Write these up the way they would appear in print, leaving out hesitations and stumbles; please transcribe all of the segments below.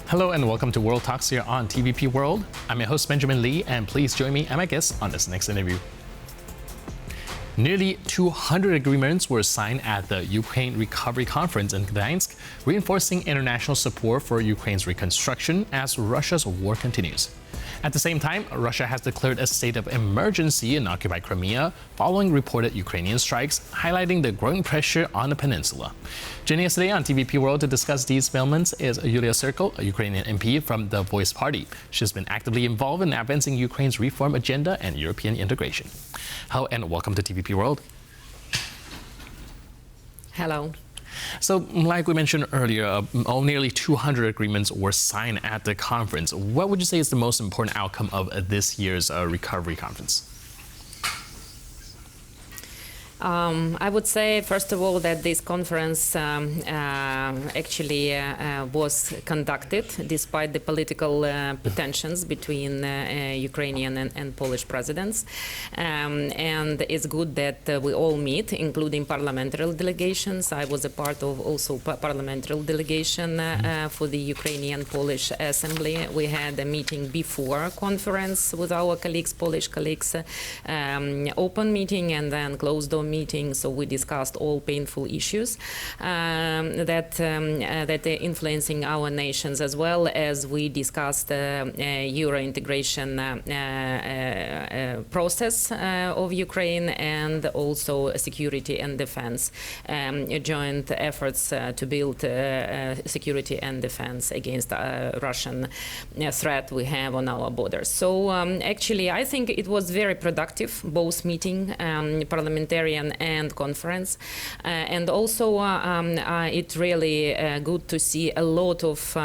Hello and welcome to World Talks here on TVP World. I'm your host Benjamin Lee, and please join me and my guests on this next interview. Nearly 200 agreements were signed at the Ukraine Recovery Conference in Gdańsk, reinforcing international support for Ukraine's reconstruction as Russia's war continues. At the same time, Russia has declared a state of emergency in occupied Crimea following reported Ukrainian strikes, highlighting the growing pressure on the peninsula. Joining us today on TVP World to discuss these developments is Yulia Sirko, a Ukrainian MP from the Voice Party. She's been actively involved in advancing Ukraine's reform agenda and European integration. Hello and welcome to TVP World. Hello. So, like we mentioned earlier, nearly 200 agreements were signed at the conference. What would you say is the most important outcome of this year's recovery conference? I would say, first of all, that this conference actually was conducted despite the political tensions between Ukrainian and Polish presidents. And it's good that we all meet, including parliamentary delegations. I was a part of also parliamentary delegation for the Ukrainian-Polish Assembly. We had a meeting before conference with our colleagues, Polish colleagues, open meeting and then closed door meeting, so we discussed all painful issues that are influencing our nations, as well as we discussed Euro integration process of Ukraine, and also security and defense, joint efforts to build security and defense against Russian threat we have on our borders. So actually, I think it was very productive, both meeting, parliamentarian and conference, and also it's really good to see a lot of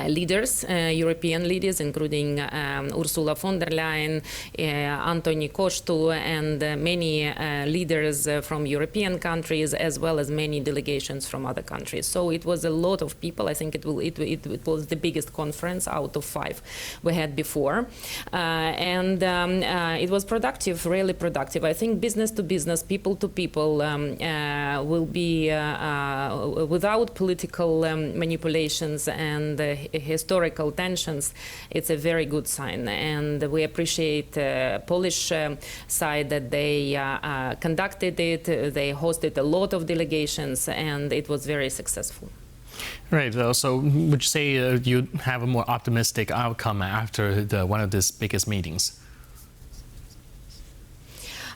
leaders, European leaders, including Ursula von der Leyen, Antoni Kostu, and many leaders from European countries, as well as many delegations from other countries. So it was a lot of people. I think it was the biggest conference out of 5 we had before. And it was productive, really productive. I think business to business, people to people will be without political manipulations and historical tensions. It's a very good sign, and we appreciate Polish side that they conducted it. They hosted a lot of delegations, and it was very successful. Right. So, would you say you have a more optimistic outcome after one of these biggest meetings?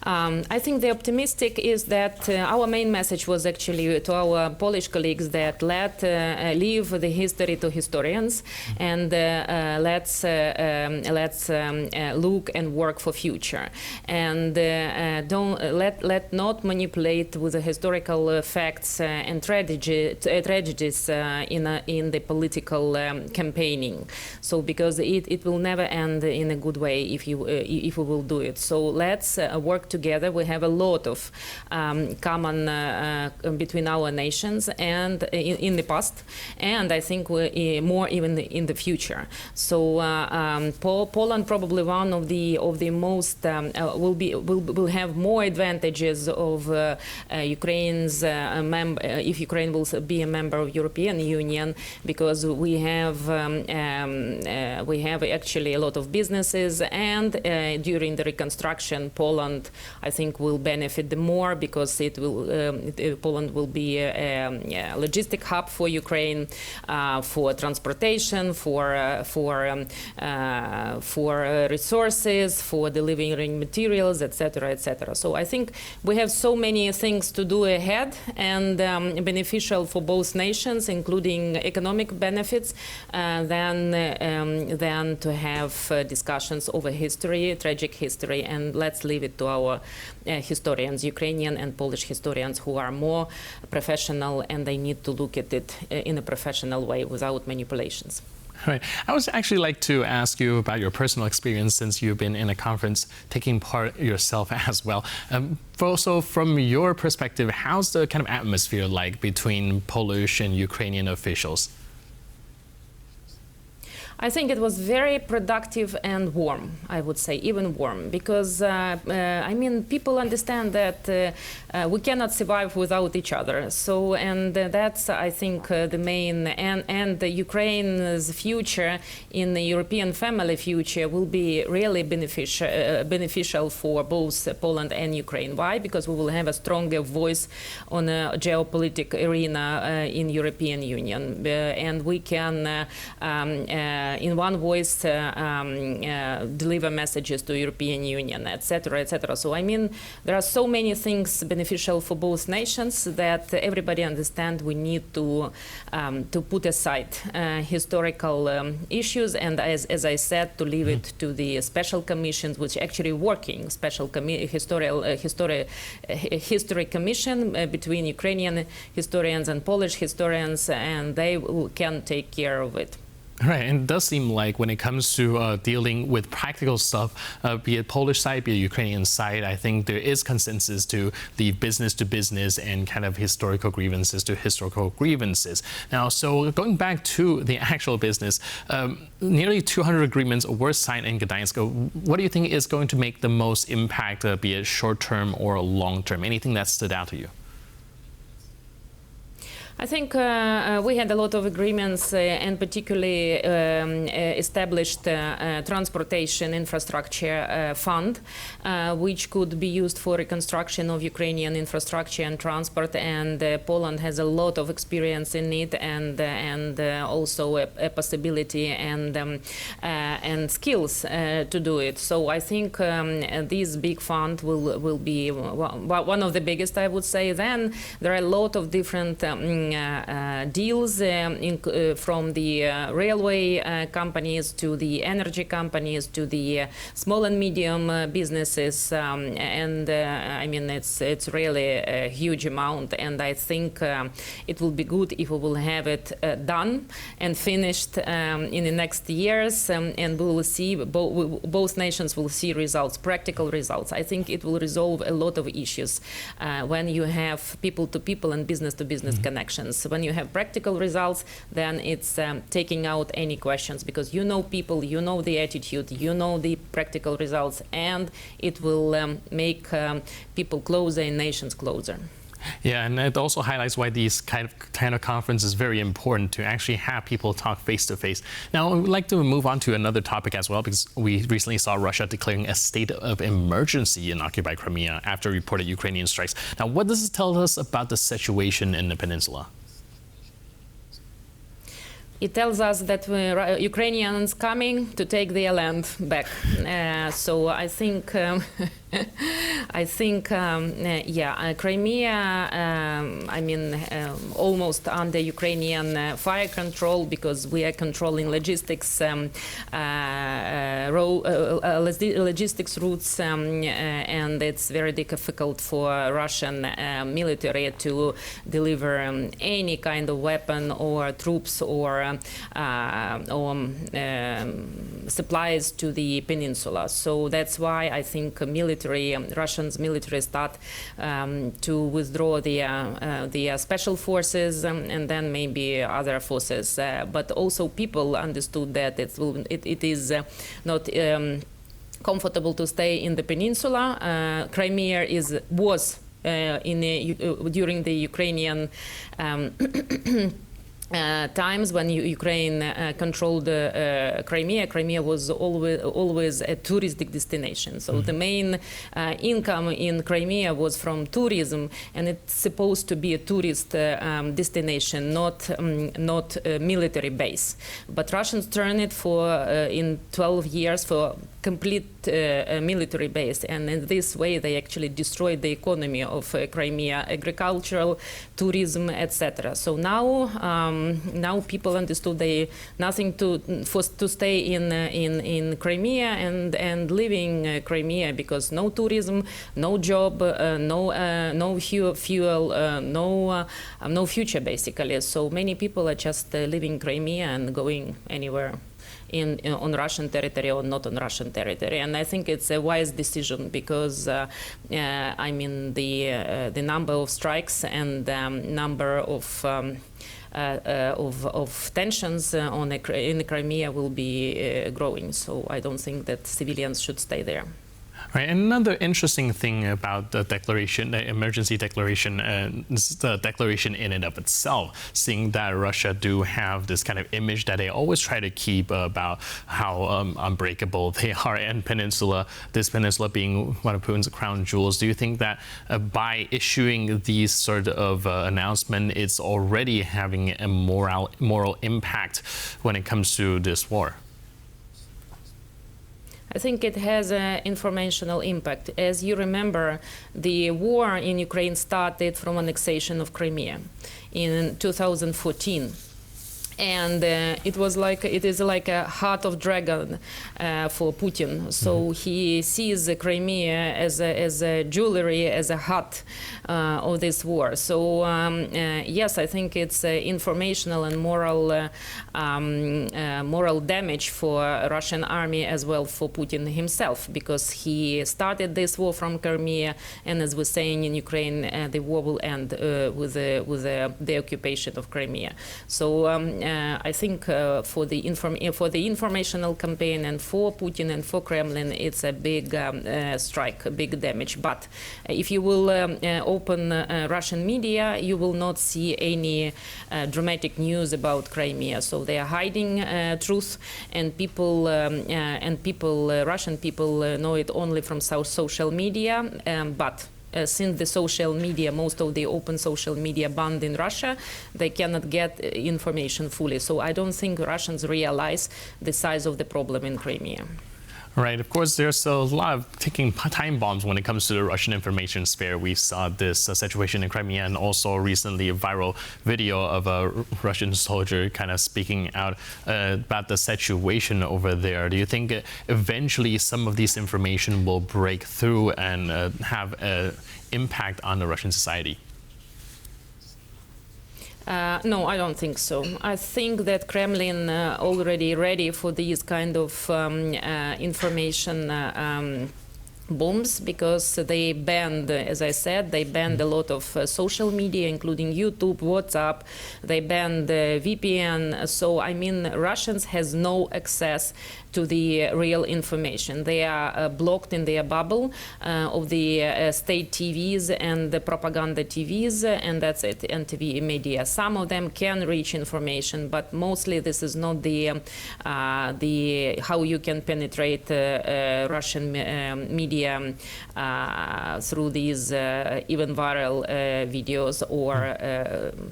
I think the optimistic is that our main message was actually to our Polish colleagues that leave the history to historians, and let's look and work for future, and don't let not manipulate with the historical facts and tragedies in the political campaigning. So because it will never end in a good way if we will do it. So let's work together. We have a lot of common between our nations, and in the past, and I think more even in the future. So Poland probably one of the most will have more advantages of Ukraine's if Ukraine will be a member of European Union, because we have actually a lot of businesses, and during the reconstruction, Poland, I think, will benefit the more, because Poland will be a logistic hub for Ukraine, for transportation, for resources, for delivering materials, etc., etc. So I think we have so many things to do ahead, and beneficial for both nations, including economic benefits, than to have discussions over history, tragic history, and let's leave it to our historians, Ukrainian and Polish historians, who are more professional, and they need to look at it in a professional way without manipulations. Right. I would actually like to ask you about your personal experience, since you've been in a conference taking part yourself as well. Also, from your perspective, how's the kind of atmosphere like between Polish and Ukrainian officials? I think it was very productive and warm, I would say, even warm, because, I mean, people understand that we cannot survive without each other. So, and that's, I think, the main, and the Ukraine's future in the European family future will be really beneficial for both Poland and Ukraine. Why? Because we will have a stronger voice on a geopolitical arena in European Union, and we can in one voice deliver messages to European Union, etc., etc. So I mean, there are so many things beneficial for both nations that everybody understands we need to put aside historical issues, and as I said, to leave it to the special commissions, which actually working special history commission between Ukrainian historians and Polish historians, and they can take care of it. Right, and it does seem like when it comes to dealing with practical stuff, be it Polish side, be it Ukrainian side, I think there is consensus to leave business to business and kind of historical grievances to historical grievances. Now, so going back to the actual business, nearly 200 agreements were signed in Gdańsk. What do you think is going to make the most impact, be it short-term or long-term? Anything that stood out to you? I think we had a lot of agreements and particularly established transportation infrastructure fund, which could be used for reconstruction of Ukrainian infrastructure and transport. And Poland has a lot of experience in it, and also a possibility and skills to do it. So I think this big fund will be one of the biggest, I would say. Then there are a lot of different deals from the railway companies to the energy companies to the small and medium businesses, and I mean it's really a huge amount, and I think it will be good if we will have it done and finished in the next years, and we will see both nations will see results, practical results. I think it will resolve a lot of issues when you have people-to-people and business-to-business connections. When you have practical results, then it's taking out any questions, because you know people, you know the attitude, you know the practical results, and it will make people closer and nations closer. Yeah, and it also highlights why these kind of conference is very important, to actually have people talk face to face. Now, we'd like to move on to another topic as well, because we recently saw Russia declaring a state of emergency in occupied Crimea after reported Ukrainian strikes. Now, what does this tell us about the situation in the peninsula? It tells us that Ukrainians coming to take their land back. So I think, Crimea, I mean, almost under Ukrainian fire control, because we are controlling logistics, logistics routes, and it's very difficult for Russian military to deliver any kind of weapon or troops or supplies to the peninsula. So that's why I think Russia's military start to withdraw the special forces and then maybe other forces. But also people understood that it is not comfortable to stay in the peninsula. Crimea was during the Ukrainian times when Ukraine controlled Crimea. Crimea was always a touristic destination. So the main income in Crimea was from tourism, and it's supposed to be a tourist destination, not a military base. But Russians turned it in 12 years for complete military base, and in this way they actually destroyed the economy of Crimea, agricultural, tourism, etc. So now people understood they nothing to stay in Crimea and living Crimea, because no tourism, no job, no fuel, no future basically. So many people are just leaving Crimea and going anywhere on Russian territory or not on Russian territory, and I think it's a wise decision, because I mean the number of strikes and number of of tensions in the Crimea will be growing. So I don't think that civilians should stay there. Right. And another interesting thing about the declaration, the emergency declaration, is the declaration in and of itself, seeing that Russia do have this kind of image that they always try to keep about how unbreakable they are, and this peninsula being one of Putin's crown jewels. Do you think that by issuing these sort of announcements, it's already having a moral impact when it comes to this war? I think it has an informational impact. As you remember, the war in Ukraine started from annexation of Crimea in 2014. And it is like a heart of dragon for Putin. So he sees the Crimea as a jewelry, as a heart of this war. So yes, I think it's informational and moral damage for Russian army as well for Putin himself, because he started this war from Crimea, and as we're saying in Ukraine, the war will end with the occupation of Crimea. So I think for the informational campaign and for Putin and for Kremlin, it's a big strike, a big damage. But if you will open Russian media, you will not see any dramatic news about Crimea. So they are hiding truth, and Russian people know it only from social media. But since the social media, most of the open social media banned in Russia, they cannot get information fully. So I don't think Russians realize the size of the problem in Crimea. Right. Of course, there's a lot of ticking time bombs when it comes to the Russian information sphere. We saw this situation in Crimea, and also recently a viral video of a Russian soldier kind of speaking out about the situation over there. Do you think eventually some of these information will break through and have an impact on the Russian society? No, I don't think so. I think that Kremlin already ready for these kind of information bombs, because they banned, as I said, they banned a lot of social media, including YouTube, WhatsApp. They banned VPN. So, I mean, Russians has no access to the real information. They are blocked in their bubble of the state TVs and the propaganda TVs, and that's it, and TV media. Some of them can reach information, but mostly this is not the how you can penetrate Russian media through these even viral videos or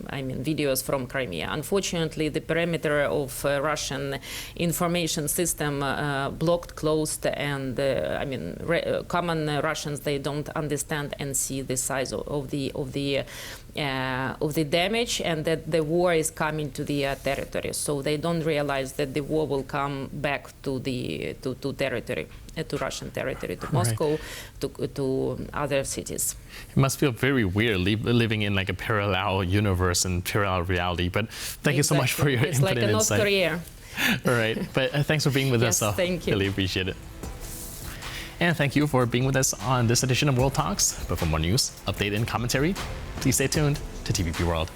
I mean videos from Crimea. Unfortunately, the perimeter of Russian information system blocked, closed, and I mean common Russians, they don't understand and see the size of the damage, and that the war is coming to the territory. So they don't realize that the war will come back to the territory, to Russian territory, to Moscow, to other cities. It must feel very weird living in like a parallel universe and parallel reality. But thank you so much for your input and insight. It's like a North Korea. All right, but thanks for being with us. Thank you. Really appreciate it. And thank you for being with us on this edition of World Talks. But for more news, update, and commentary, please stay tuned to TVP World.